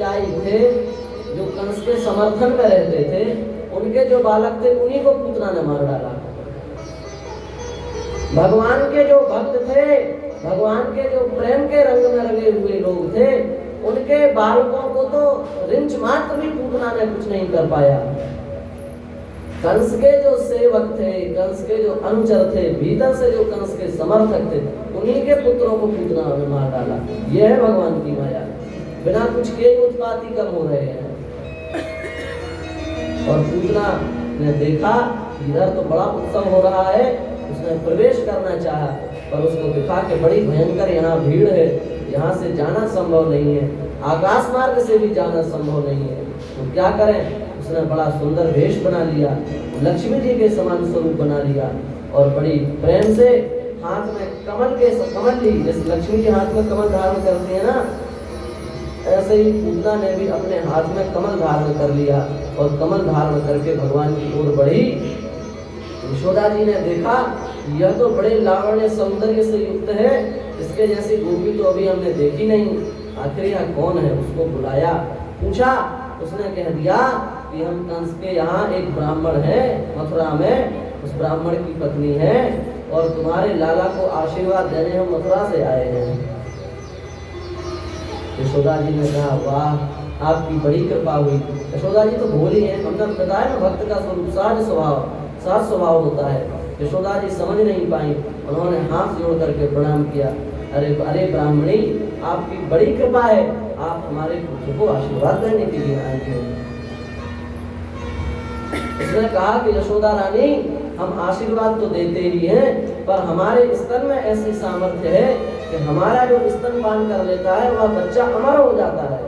थे जो कंस के समर्थन में रहते थे, उनके जो बालक थे उन्हीं को पूतना ने मार डाला। भगवान के जो भक्त थे, भगवान के जो प्रेम के रंग में रंगे हुए लोग थे, उनके बालकों को तो रिंच मात्र भी पूतना ने कुछ नहीं कर पाया। कंस के जो सेवक थे, कंस के जो अनुचर थे, भीतर से जो कंस के समर्थक थे, उन्हीं के पुत्रों को पूतना ने मार डाला। यह है भगवान की माया। बिना कुछ के उत्पाती कम हो रहे हैं। और पूतना ने देखा इधर तो बड़ा उत्सव हो रहा है, उसने प्रवेश करना चाहा, पर उसको दिखा के बड़ी भयंकर यहाँ भीड़ है, यहाँ से जाना संभव नहीं है, आकाश मार्ग से भी जाना संभव नहीं है। तो क्या करें? उसने बड़ा सुंदर वेश बना लिया, लक्ष्मी जी के समान स्वरूप बना लिया और बड़ी प्रेम से हाथ में कमल ली। जैसे लक्ष्मी जी हाथ में कमल धारण करती है ना, ऐसे ही पूतना ने भी अपने हाथ में कमल धारण कर लिया और कमल धारण करके भगवान की ओर बढ़ी। यशोदा जी ने देखा यह तो बड़े लावण्य सौंदर्य से युक्त है, इसके जैसी गोपी तो अभी हमने देखी नहीं, आखिर यह कौन है? उसको बुलाया, पूछा, उसने कह दिया कि हम कंस के यहाँ एक ब्राह्मण है मथुरा में, उस ब्राह्मण की पत्नी है और तुम्हारे लाला को आशीर्वाद देने हम मथुरा से आए हैं। यशोदा जी ने कहा, वाह, आपकी बड़ी कृपा हुई। यशोदा जी तो भोली हैं, हमने बताया ना भक्त का स्वरूप साज स्वभाव होता है। यशोदा जी समझ नहीं पाई, उन्होंने हाथ जोड़ करके प्रणाम किया। अरे ब्राह्मणी, आपकी बड़ी कृपा है, आप हमारे पुत्र को आशीर्वाद देने के लिए आए हैं। उसने कहा कि यशोदा रानी, हम आशीर्वाद तो देते ही हैं, पर हमारे स्तन में ऐसी सामर्थ्य है कि हमारा जो स्तनपान कर लेता है वह बच्चा अमर हो जाता है।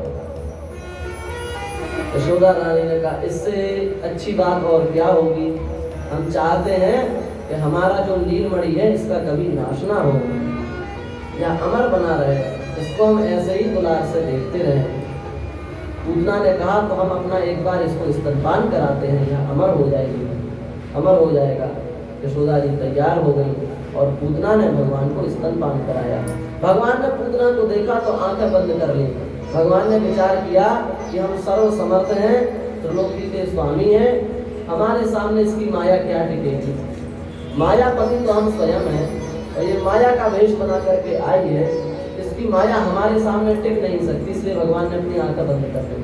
यशोदा रानी ने कहा, इससे अच्छी बात और क्या होगी? हम चाहते हैं कि हमारा जो नीलमणि है इसका कभी नाश ना हो या अमर बना रहे, इसको हम ऐसे ही दुलार से देखते रहे। पूतना ने कहा, तो हम अपना एक बार इसको स्तनपान कराते हैं, यह अमर हो जाएगी, अमर हो जाएगा। यशोदा जी तैयार हो गई और पूतना ने भगवान को स्तनपान कराया। भगवान ने पूतना को देखा तो आंखें बंद कर ली। भगवान ने विचार किया कि हम सर्व समर्थ हैं, त्रिलोकी के स्वामी हैं, हमारे सामने इसकी माया क्या टिकेगी? मायापति तो हम स्वयं हैं और ये माया का वेश बना करके आई है, इसकी माया हमारे सामने टिक नहीं सकती। इसलिए भगवान ने अपनी आंखें बंद कर दी,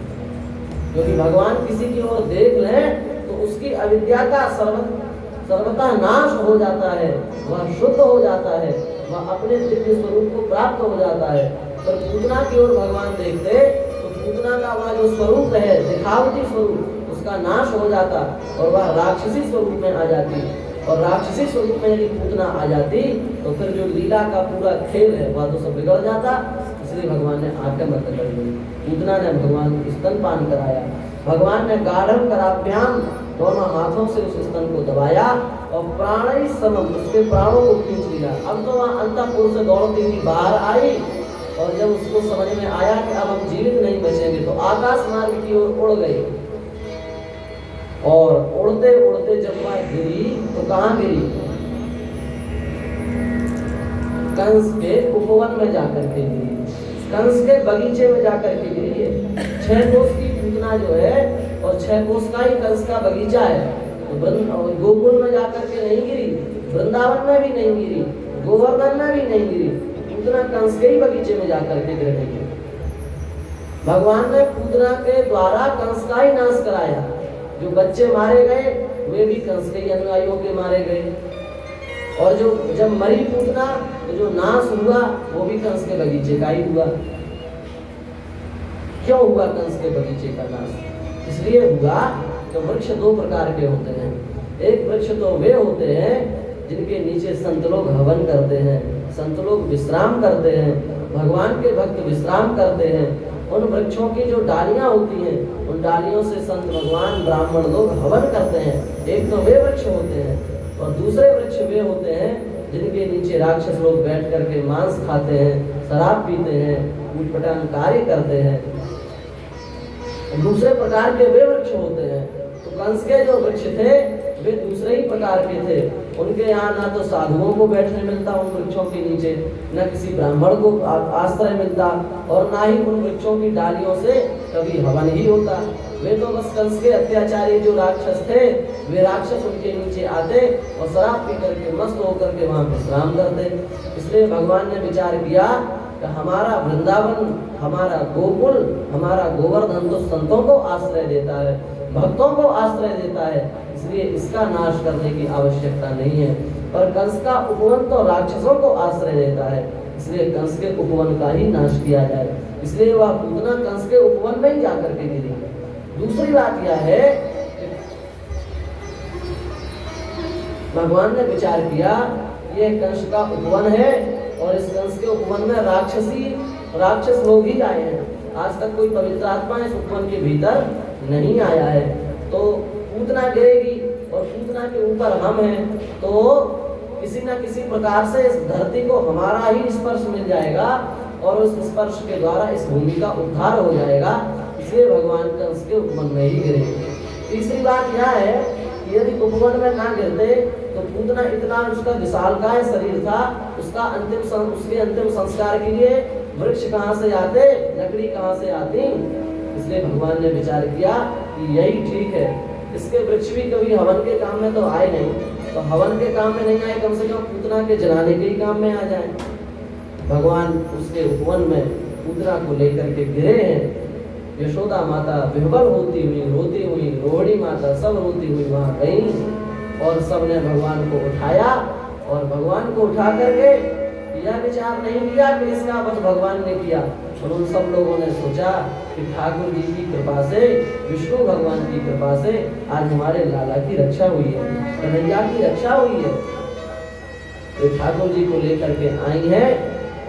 क्योंकि भगवान किसी की ओर देख लें तो उसकी अविद्या का सर्वथा नाश हो जाता है, वह शुद्ध हो जाता है, वह अपने दिव्य स्वरूप को प्राप्त हो जाता है। पर पूतना की ओर भगवान देखते तो पूतना का वह जो स्वरूप है, दिखावटी स्वरूप, उसका नाश हो जाता और वह राक्षसी स्वरूप में आ जाती। और राक्षसी स्वरूप में यदि पूतना आ जाती तो फिर जो लीला का पूरा खेल है वह तो सब बिगड़ जाता। इसलिए भगवान ने आंखें बंद कर दी। पूतना ने भगवान को स्तनपान कराया। भगवान ने गाढ़म कराभ्याम दोनों हाथों से उस स्तन को दबाया और प्राणी समम उसके प्राणों को खींच लिया। अब तो वह अंतःपुर से दौड़ती हुई बाहर आई और जब उसको समझ में आया कि अब हम जीवित नहीं बचेंगे तो आकाश मार्ग की ओर उड़ गई। और उड़ते उड़ते जब वह गिरी तो कहाँ गिरी? कंस के उपवन में जाकर के गिरी, कंस के बगीचे में जाकर के गिरी है। 6 कोस की पूतना जो है और 6 कोस का ही कंस का बगीचा है। तो गोकुल में जाकर के नहीं गिरी, वृंदावन में भी नहीं गिरी, गोवर्धन में भी नहीं गिरी, पूतना कंस के ही बगीचे में जाकर के गिर गई। भगवान ने पूतना के द्वारा कंस का ही नाश कराया। जो बच्चे मारे गए वे भी कंस के अनुयायियों के मारे गए, और जो जब मरी पूतना तो जो नाश हुआ वो भी कंस के बगीचे का ही हुआ। क्यों हुआ कंस के बगीचे का नाश? इसलिए हुआ कि वृक्ष 2 प्रकार के होते हैं। एक वृक्ष तो वे होते हैं जिनके नीचे संत लोग हवन करते हैं, संत लोग विश्राम करते हैं, भगवान के भक्त विश्राम करते हैं। उन वृक्षों की जो डालियां होती हैं, उन डालियों से संत भगवान ब्राह्मण लोग हवन करते हैं। एक तो वे वृक्ष होते हैं, और दूसरे वृक्ष वे होते हैं जिनके नीचे राक्षस लोग बैठ करके मांस खाते हैं, शराब पीते हैं, उटपटांग कार्य करते हैं। दूसरे प्रकार के वे वृक्ष होते हैं। तो कंस के जो वृक्ष थे वे दूसरे ही प्रकार के थे। उनके यहाँ ना तो साधुओं को बैठने मिलता उन वृक्षों के नीचे, न किसी ब्राह्मण को आश्रय मिलता, और ना ही उन वृक्षों की डालियों से कभी हवन ही होता। वे तो बस कंस के अत्याचारी जो राक्षस थे, वे राक्षस उनके नीचे आते और शराब पी करके मस्त होकर के वहाँ विश्राम करते। इसलिए भगवान ने विचार किया कि हमारा वृंदावन, हमारा गोकुल, हमारा गोवर्धन तो संतों को आश्रय देता है, भक्तों को आश्रय देता है, इसलिए इसका नाश करने की आवश्यकता नहीं है। पर कंस का उपवन तो राक्षसों को आश्रय देता है, इसलिए कंस के उपवन का ही नाश किया जाए। इसलिए वह पूतना कंस के उपवन में ही जाकर के गिरी। दूसरी बात यह है, भगवान ने विचार किया ये कंस का उपवन है और इस कंस के उपवन में राक्षस लोग ही आए हैं। आज तक कोई पवित्र आत्मा इस उपवन के भीतर नहीं आया है। तो पूतना गिरेगी और पूतना के ऊपर हम हैं, तो किसी न किसी प्रकार से इस धरती को हमारा ही स्पर्श मिल जाएगा और उस स्पर्श के द्वारा इस भूमि का उद्धार हो जाएगा। इसलिए भगवान कंस के उपवन में ही गिरे। तीसरी बात यह है कि यदि उपवन में ना गिरते तो पूतना इतना उसका विशालकाय शरीर था, उसके अंतिम संस्कार के लिए वृक्ष कहाँ से आते, लकड़ी कहाँ से आती। इसलिए भगवान ने विचार किया कि यही ठीक है, इसके वृक्ष भी कभी हवन के काम में तो आए नहीं, तो हवन के काम में नहीं आए, कम से कम पूतना के जलाने के ही काम में आ जाए। भगवान उसके उपवन में पूतना को लेकर के गिरे हैं। यशोदा माता विह्वल होती हुई, रोती हुई, रोहिणी माता सब रोती हुई वहां गई और सबने भगवान को उठाया और भगवान को उठा करके यह विचार नहीं किया कि इसका वध भगवान ने किया। और उन सब लोगों ने सोचा कि ठाकुर जी की कृपा से, विष्णु भगवान की कृपा से आज हमारे लाला की रक्षा हुई है, कन्हैया की रक्षा हुई है। तो ठाकुर जी को लेकर के आई है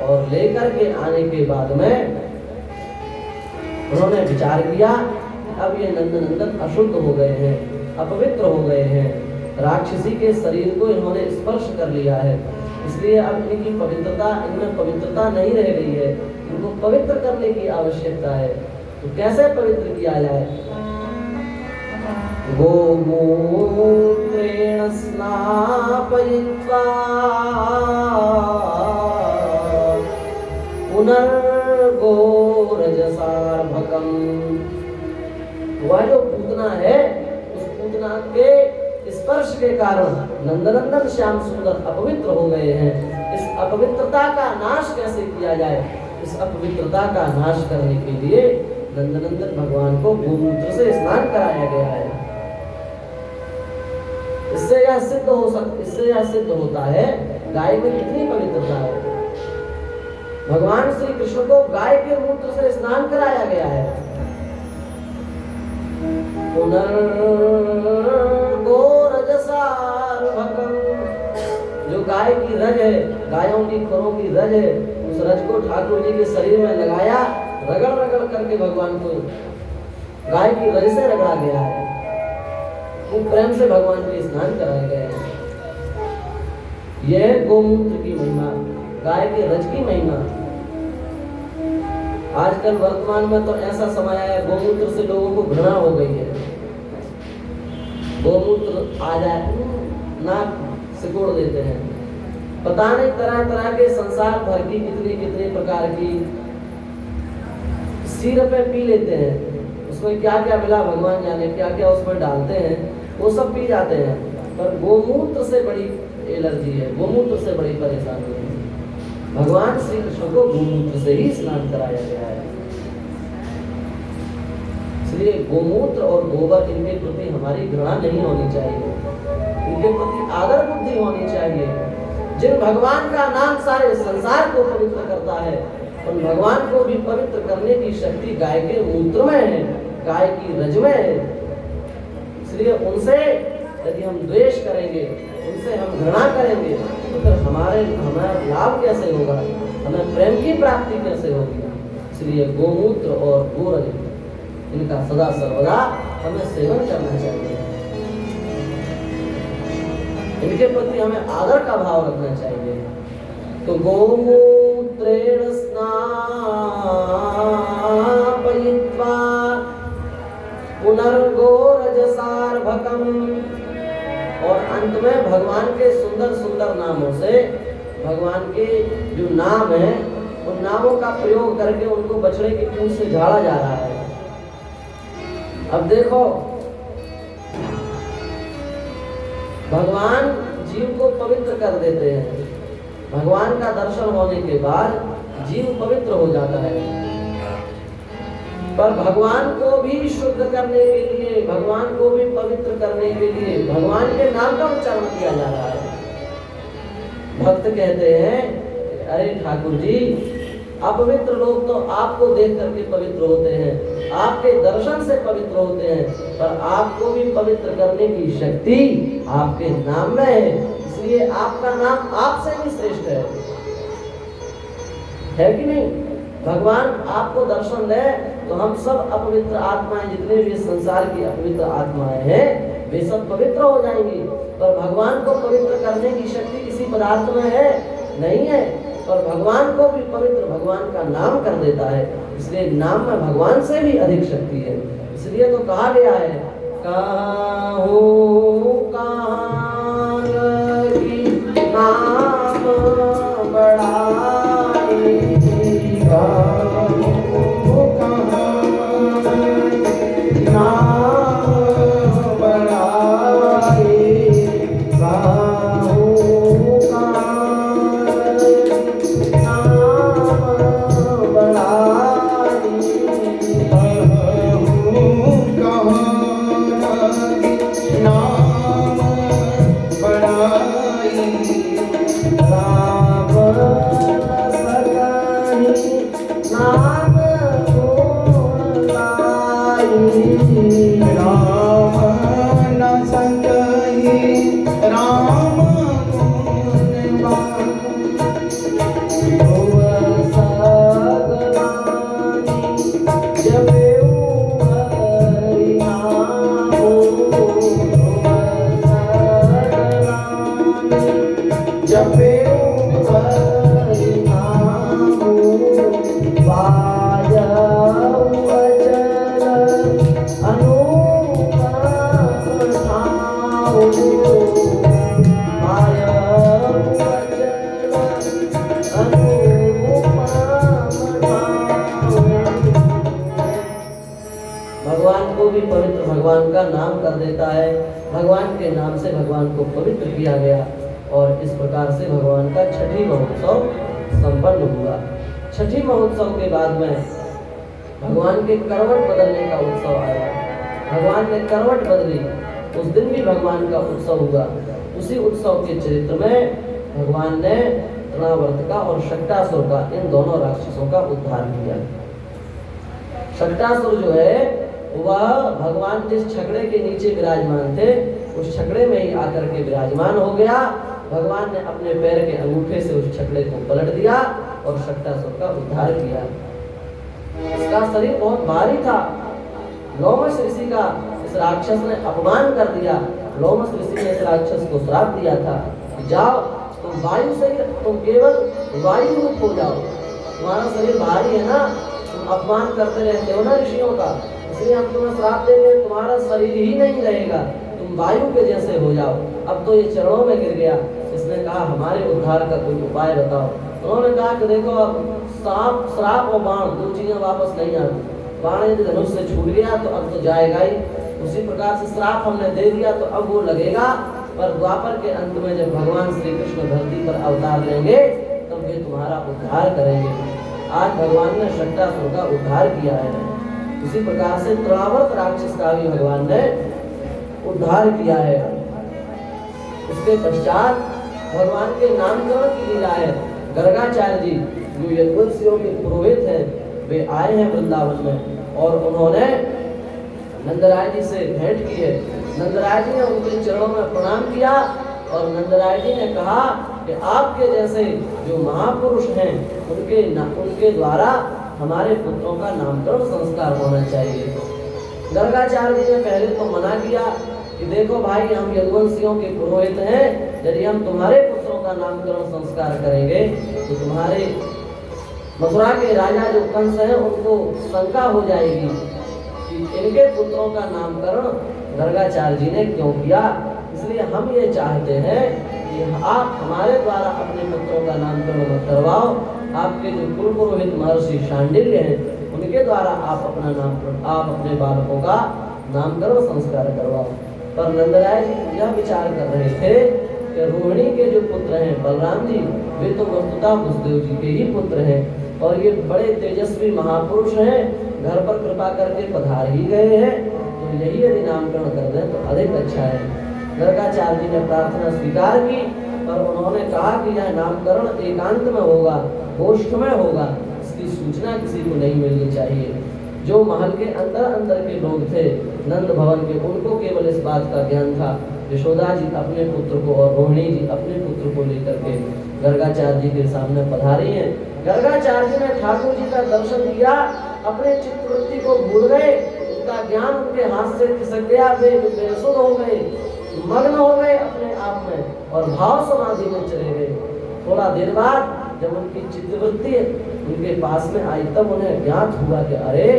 और लेकर के आने के बाद में उन्होंने विचार किया अब ये नंदनंदन अशुद्ध हो गए हैं, अपवित्र हो गए हैं, राक्षसी के शरीर को इन्होंने स्पर्श कर लिया है, इसलिए अब इनकी पवित्रता, इनमें पवित्रता नहीं रह गई है, इनको पवित्र करने की आवश्यकता है। तो कैसे पवित्र किया जाए? गोमूत्रेण स्नापयित्वा पुनर्गोरजसार्भकम्। वह जो पूतना है, उस पूतना के स्पर्श के कारण नंदनंदन श्याम सुंदर अपवित्र हो गए हैं। इस अपवित्रता का नाश कैसे किया जाए? इस अपवित्रता का नाश करने के लिए नंदनंदन भगवान को गोमूत्र से स्नान कराया गया है। इससे यह सिद्ध होता है गाय में कितनी पवित्रता है। भगवान श्री कृष्ण को गाय के मूत्र से स्नान कराया गया है। जो गाय की रज है, गायों की खुरों की रज है, उस रज को ठाकुर जी के शरीर में लगाया, रगड़ रगड़ करके भगवान को गाय की रज से रगड़ा गया है। खूब प्रेम से भगवान के स्नान कराए गए हैं। यह गोमूत्र की महिमा, गाय के रज की महिमा। आजकल वर्तमान में तो ऐसा समय आया, गोमूत्र से लोगों को घृणा हो गई है। गोमूत्र आ जाए नाक सिकोड़ देते हैं। पता नहीं तरह तरह के संसार भर की कितनी प्रकार की सिरपें पी लेते हैं। उसमें क्या क्या मिला भगवान जाने, क्या क्या उसमें डालते हैं, वो सब पी जाते हैं। पर गोमूत्र से बड़ी एलर्जी है, गोमूत्र से बड़ी परेशानी है। भगवान श्री कृष्ण को गोमूत्र से ही स्नान कराया गया है। इसलिए गोमूत्र और गोबर, इनके प्रति हमारी घृणा नहीं होनी चाहिए, इनके प्रति आदर बुद्धि होनी चाहिए। जिन भगवान का नाम सारे संसार को पवित्र करता है, उन भगवान को भी पवित्र करने की शक्ति गाय के मूत्र में है, गाय की रज में है। इसलिए उनसे यदि हम द्वेष करेंगे, उनसे हम घृणा करेंगे, तो फिर हमारा लाभ कैसे होगा, हमें प्रेम की प्राप्ति कैसे होगी। इसलिए गोमूत्र और गोरज, इनका सदा सर्वदा हमें सेवन करना चाहिए। इनके प्रति हमें आदर का भाव रखना चाहिए। तो गोमूत्रेण स्नापयित्वा पुनर्गोरजसार्भकम्। और अंत में भगवान के सुंदर सुंदर नामों से, भगवान के जो नाम है उन नामों का प्रयोग करके उनको बछड़े की पूंछ से झाड़ा जा रहा है। अब देखो, भगवान जीव को पवित्र कर देते हैं। भगवान का दर्शन होने के बाद जीव पवित्र हो जाता है, पर भगवान को भी शुद्ध करने के लिए, भगवान को भी पवित्र करने के लिए भगवान के नाम का उच्चारण किया जा रहा है। भक्त कहते हैं, अरे ठाकुर जी, अपवित्र लोग तो आपको देख करके पवित्र होते हैं, आपके दर्शन से पवित्र होते हैं, पर आपको भी पवित्र करने की शक्ति आपके नाम में है, इसलिए आपका नाम आपसे भी श्रेष्ठ है कि नहीं? भगवान आपको दर्शन दे तो हम सब अपवित्र आत्माएं, जितने भी संसार की अपवित्र आत्माएं हैं, वे सब पवित्र हो जाएंगी। पर भगवान को पवित्र करने की शक्ति किसी पदार्थ में है? नहीं है। पर भगवान को भी पवित्र भगवान का नाम कर देता है, इसलिए नाम में भगवान से भी अधिक शक्ति है। इसलिए तो कहा गया है, काहू नाम बढ़ाई, भगवान को भी पवित्र भगवान का नाम कर देता है। भगवान के नाम से भगवान को पवित्र किया गया और इस प्रकार से भगवान का छठी महोत्सव संपन्न हुआ। छठी महोत्सव के बाद में भगवान के करवट बदलने का उत्सव आया। भगवान ने करवट बदली, उस दिन भी भगवान का उत्सव हुआ। उसी उत्सव के चरित्र में भगवान ने तृणावर्त का और शक्टासुर का, इन दोनों राक्षसों का उद्धार किया। शक्टासुर जो है वह भगवान जिस छकड़े के नीचे विराजमान थे, उस छकड़े में ही आकर के विराजमान हो गया। भगवान ने अपने पैर के अंगूठे से उस छकड़े को पलट दिया और शक्टासुर का उद्धार किया। इसका शरीर बहुत भारी था। लोमश ऋषि का इस राक्षस ने अपमान कर दिया। लोमश ऋषि ने इस राक्षस को श्राप दिया था कि जाओ तुम वायु से, तुम केवल वायु रूप हो जाओ, तुम्हारा शरीर भारी है ना, तुम अपमान करते रहते हो ना ऋषियों का, इसलिए हम तुम्हें श्राप देंगे, तुम्हारा शरीर ही नहीं रहेगा, तुम वायु के जैसे हो जाओ। अब तो ये चरणों में गिर गया। इसने कहा हमारे उद्धार का कोई उपाय बताओ। उन्होंने कहा कि देखो, अब श्राप और बाण दो चीजें वापस नहीं आती। बाण यदि धनुष से छूट गया तो अब तो जाएगा ही, उसी प्रकार से श्राप हमने दे दिया तो अब वो लगेगा। पर द्वापर के अंत में जब भगवान श्री कृष्ण धरती पर अवतार लेंगे तब वे तुम्हारा उद्धार करेंगे। आज भगवान ने शक्टासुर का उद्धार किया है। उसी प्रकार से तृणावर्त राक्षस का भी भगवान ने उद्धार किया है। उसके पश्चात भगवान के नामकरण की लीला है। गर्गाचार्य जी जो यदुवंशियों के पुरोहित हैं, वे आए हैं वृंदावन में और उन्होंने नंदराय जी से भेंट की है। नंदराय जी ने उनके चरणों में प्रणाम किया और नंदराय जी ने कहा कि आपके जैसे जो महापुरुष हैं उनके द्वारा हमारे पुत्रों का नामकरण संस्कार होना चाहिए। गर्गाचार्य जी ने पहले तो मना किया कि देखो भाई, हम यदुवंशियों के पुरोहित हैं, यदि हम तुम्हारे पुत्रों का नामकरण संस्कार करेंगे तो तुम्हारे मथुरा के राजा जो कंस हैं उनको शंका हो जाएगी कि इनके पुत्रों का नामकरण गर्गाचार्य जी ने क्यों किया। इसलिए हम ये चाहते हैं कि आप हमारे द्वारा अपने पुत्रों का नामकरण मत करवाओ। आपके जो कुल पुरोहित महर्षि शांडिल्य हैं उनके द्वारा आप अपने बालकों का नामकरण संस्कार करवाओ। पर नंदराय जी यह विचार कर रहे थे कि रोहिणी के जो पुत्र हैं बलराम जी, वे तो वस्तुतः वसुदेव जी के ही पुत्र हैं और ये बड़े तेजस्वी महापुरुष हैं, घर पर कृपा करके पधार ही गए हैं, तो यही यदि नामकरण कर दें तो अधिक अच्छा है। गर्गाचार्य जी ने प्रार्थना स्वीकार की, पर उन्होंने कहा कि यह नामकरण एकांत में होगा, गोष्ठ में होगा, इसकी सूचना किसी को नहीं मिलनी चाहिए। जो महल के अंदर के लोग थे नंद भवन के, उनको केवल इस बात का ज्ञान था। यशोदा जी अपने पुत्र को और रोहिणी जी अपने पुत्र को लेकर के गर्गाचार्य जी के सामने पधारी हैं। गर्गाचार्य जी ने ठाकुर जी का दर्शन किया, अपने चित्तवृत्ति को भूल गए, उनका ज्ञान उनके हाथ से खिसक गया, वे बेसुध हो गए, मग्न हो गए अपने आप में और भाव समाधि में चले गए। थोड़ा देर बाद जब उनकी चित्तवृत्ति उनके पास में आई, तब उन्हें ज्ञात हुआ कि अरे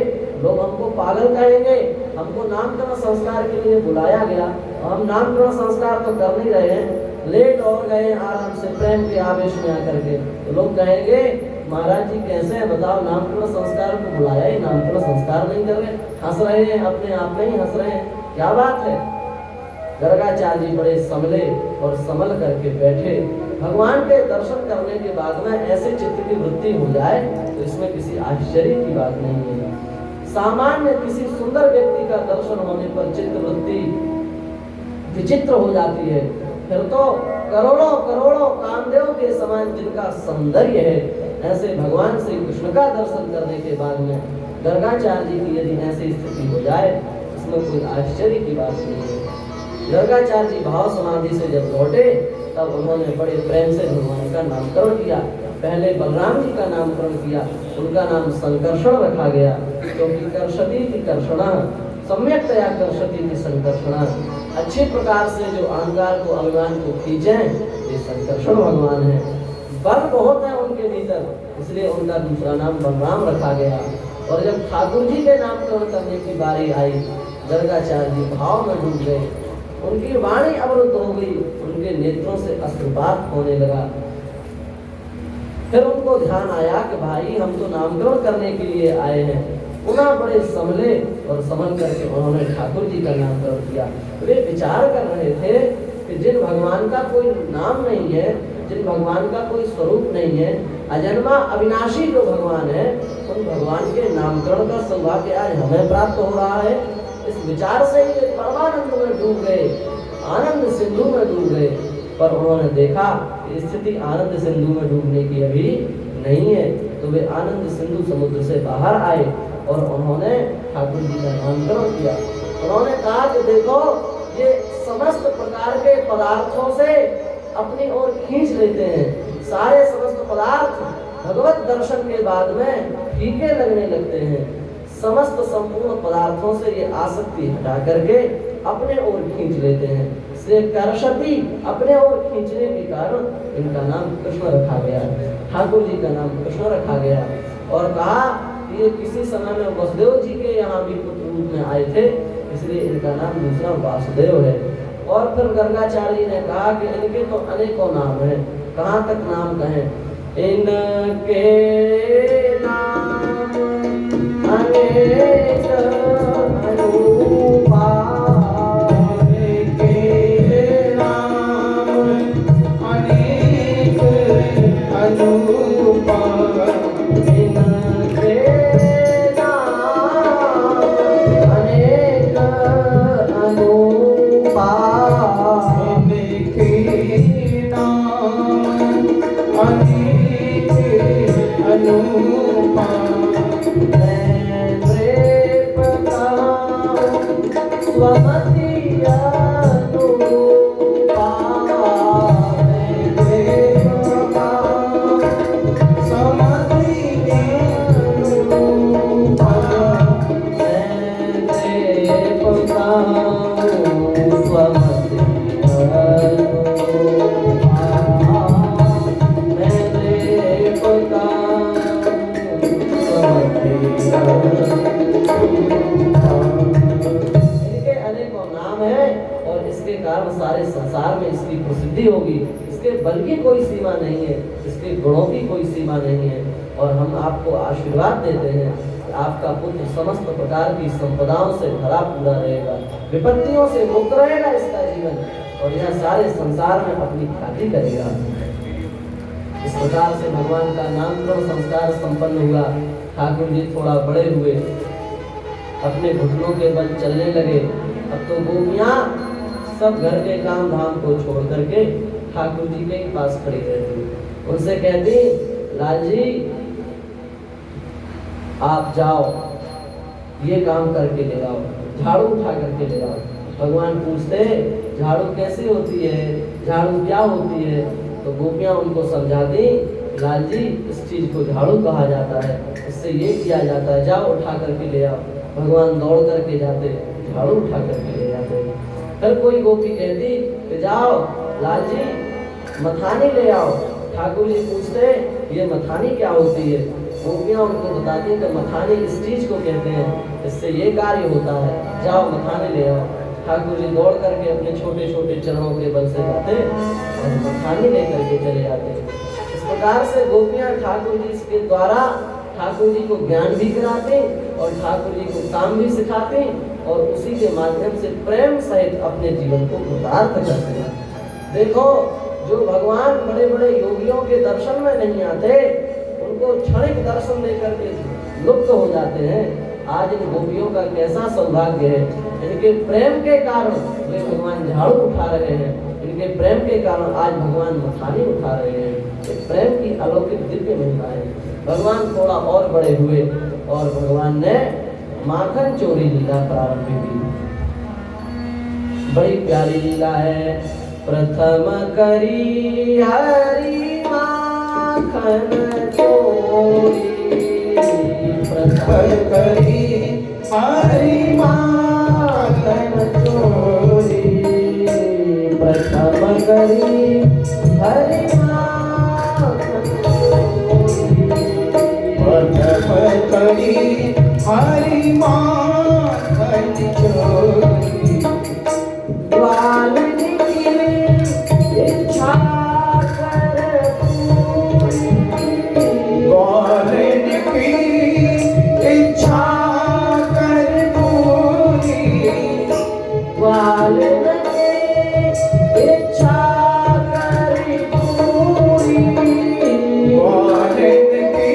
लोग हमको पागल कहेंगे, हमको नामकरण संस्कार के लिए बुलाया गया और हम नामकरण संस्कार तो कर नहीं रहे हैं, लेट और गए आराम से प्रेम के आवेश में आकर के, तो लोग कहेंगे महाराज जी कैसे है बताओ, नामकरण संस्कार को बुलाया ही नामकरण संस्कार नहीं कर रहे, हंस रहे हैं, अपने आप में ही हंस रहे हैं, क्या बात है। गर्गाचार्य जी बड़े संभले और संभल करके बैठे। भगवान के दर्शन करने के बाद में ऐसे चित्त की वृत्ति हो जाए तो इसमें किसी आश्चर्य की बात नहीं है। सामान्य किसी सुंदर व्यक्ति का दर्शन होने पर चित्त वृत्ति विचित्र हो जाती है, फिर तो करोड़ों करोड़ों कामदेव के समान जिनका सौंदर्य है, ऐसे भगवान श्री कृष्ण का दर्शन करने के बाद में गर्गाचार्य जी की यदि ऐसी स्थिति हो जाए इसमें कोई आश्चर्य की बात नहीं है। गर्गाचार्य जी भाव समाधि से जब लौटे तब उन्होंने बड़े प्रेम से भगवान का नामकरण किया। पहले बलराम जी का नामकरण किया, उनका नाम संकर्षण रखा गया, क्योंकि कर्षति की कर्षणा सम्यकतया कर्षति की संकर्षणा, अच्छे प्रकार से जो अहंकार को अभिमान को खींचे ये संकर्षण भगवान है। बल बहुत है उनके भीतर, इसलिए उनका दूसरा नाम बलराम रखा गया। और जब ठाकुर जी के नामकरण करने की बारी आई, गर्गाचार्य जी भाव में डूब गए, उनकी वाणी अवरुद्ध हो गई, उनके नेत्रों से अश्रुपात होने लगा। फिर उनको ध्यान आया कि भाई हम तो नामकरण करने के लिए आए हैं। पुनः बड़े संभले और संभल करके उन्होंने ठाकुर जी का नामकरण किया। वे विचार कर रहे थे कि जिन भगवान का कोई नाम नहीं है, जिन भगवान का कोई स्वरूप नहीं है, अजन्मा अविनाशी जो भगवान है, उन भगवान के नामकरण का सौभाग्य आज हमें प्राप्त हो रहा है। इस विचार से ही परमानंद में डूब गए, आनंद सिंधु में डूब गए। पर उन्होंने देखा कि स्थिति आनंद सिंधु में डूबने की अभी नहीं है, तो वे आनंद सिंधु समुद्र से बाहर आए और उन्होंने ठाकुर जी का नामकरण किया। उन्होंने कहा कि देखो ये समस्त प्रकार के पदार्थों से अपनी ओर खींच लेते हैं, सारे समस्त पदार्थ भगवत दर्शन के बाद में फीके लगने लगते हैं। समस्त संपूर्ण पदार्थों से ये आसक्ति हटा करके अपने ओर खींच लेते हैं। इसलिए कर्षति अपने ओर खींचने के कारण इनका नाम कृष्ण रखा गया, ठाकुर जी का नाम कृष्ण रखा गया। और कहा कि ये किसी समय में वसुदेव जी के यहाँ भी पुत्र रूप में आए थे, इसलिए इनका नाम दूसरा वासुदेव है। और फिर गर्गाचार्य जी ने कहा कि इनके तो अनेकों नाम हैं, कहाँ तक नाम कहें, इनके नाम अनेक अनुपा, के नाम अनेक अनुपा, इनके नाम अनेक अनुपा, इनके नाम अनेक अनुपा, स्वमति अनुपा, समति अनुपा, सारे संसार में इसकी प्रसिद्धि होगी। इसके बल की कोई सीमा नहीं है, इसके गुणों की कोई सीमा नहीं है। और हम आपको आशीर्वाद देते हैं कि आपका पुत्र समस्त प्रकार की संपदाओं से भरा पूरा रहेगा, विपत्तियों से मुक्त रहेगा इसका जीवन, और यह सारे संसार में अपनी ख्याति करेगा। इस प्रकार से भगवान का नामकरण संस्कार संपन्न हुआ। ठाकुर जी थोड़ा बड़े हुए, अपने घुटनों के बल चलने लगे। अब तो गोपियां सब घर के काम धाम को छोड़ करके ठाकुर जी के पास खड़ी रहती, उनसे कहती, लाल जी आप जाओ, ये काम करके ले आओ, झाड़ू उठा करके ले आओ। भगवान पूछते, झाड़ू कैसी होती है, झाड़ू क्या होती है? तो गोपियां उनको समझाती, लाल जी इस चीज को झाड़ू कहा जाता है, इससे ये किया जाता है, जाओ उठा करके ले आओ। भगवान दौड़ करके जाते, झाड़ू उठा करके ले जाते। फिर कोई गोपी कहती कि जाओ लाल जी मथानी ले आओ। ठाकुर जी पूछते, ये मथानी क्या होती है? गोपियां उनको बताती कि मथानी इस चीज को कहते हैं, इससे ये कार्य होता है, जाओ मथानी ले आओ। ठाकुर जी दौड़ करके अपने छोटे छोटे चरणों के बल से जाते और मथानी लेकर के चले जाते। इस प्रकार से गोपियां ठाकुर जी के द्वारा ठाकुर जी को ज्ञान भी कराते और ठाकुर जी को काम भी सिखाते और उसी के माध्यम से प्रेम सहित अपने जीवन को कृतार्थ करते हैं। देखो, जो भगवान बड़े बड़े योगियों के दर्शन में नहीं आते, उनको क्षणिक दर्शन देकर के लुप्त हो जाते हैं। आज इन गोपियों का कैसा सौभाग्य है, इनके प्रेम के कारण वे भगवान झाड़ू उठा रहे हैं, इनके प्रेम के कारण आज भगवान मथानी उठा रहे हैं। प्रेम की अलौकिक दिव्य महिमा है। भगवान थोड़ा और बड़े हुए और भगवान ने माखन चोरी लीला प्रारंभ की। बड़ी प्यारी लीला है। प्रथम करी हरि माखन चोरी, प्रथम करी हरि माखन चोरी, प्रथम करी हरि माखन चोरी, प्रथम करी हरि माखन चोरी। वाल्मीकि इच्छा कर पूरी, वाल्मीकि इच्छा कर पूरी, वाल्मीकि इच्छा कर पूरी, वाल्मीकि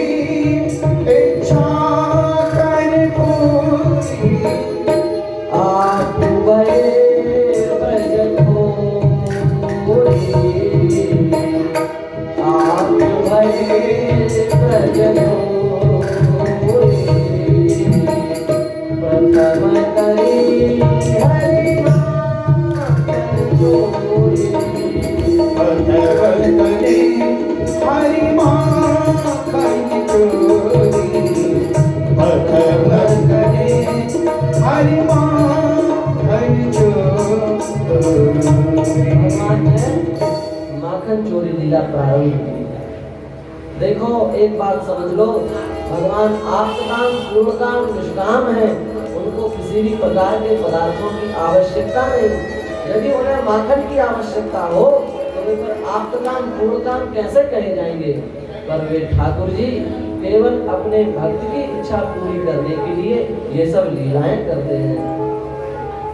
इच्छा कर पूरी। आप भये ब्रज खोरी, आप भये ब्रज खोरी, प्रथम करी हरि माखन चोरी, प्रथम करी हरि माखन चोरी, प्रथम करी हरि माखन चोरी। भगवान ने माखन चोरी लीला प्रारंभ की। देखो, एक बात समझ लो, भगवान आप्तकाम पूर्णकाम निष्काम है, उनको किसी भी प्रकार के पदार्थों की आवश्यकता नहीं। यदि उन्हें माखन की आवश्यकता हो तो वे फिर आप्तकाम पूर्णकाम कैसे कहे जाएंगे? पर वे ठाकुर जी केवल अपने भक्त की इच्छा पूरी करने के लिए ये सब लीलाएं करते हैं।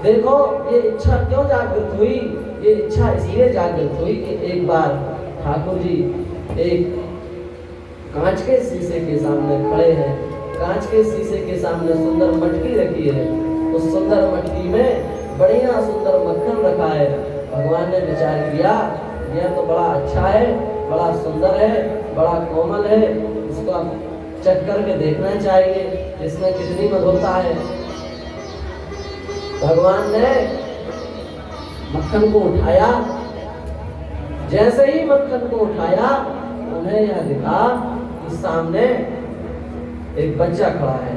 देखो, ये इच्छा क्यों जागृत हुई? ये इच्छा इसलिए जागृत हुई कि एक बार ठाकुर जी एक कांच के शीशे के सामने खड़े हैं। कांच के शीशे के सामने सुंदर मटकी रखी है। उस सुंदर मटकी में बढ़िया सुंदर मक्खन रखा है। भगवान ने विचार किया, यह तो बड़ा अच्छा है, बड़ा सुंदर है, बड़ा कोमल है, इसको चख करके देखना चाहिए इसमें कितनी मधुरता है। भगवान ने मक्खन को उठाया। जैसे ही मक्खन को उठाया, उन्हें यह दिखा कि सामने एक बच्चा खड़ा है।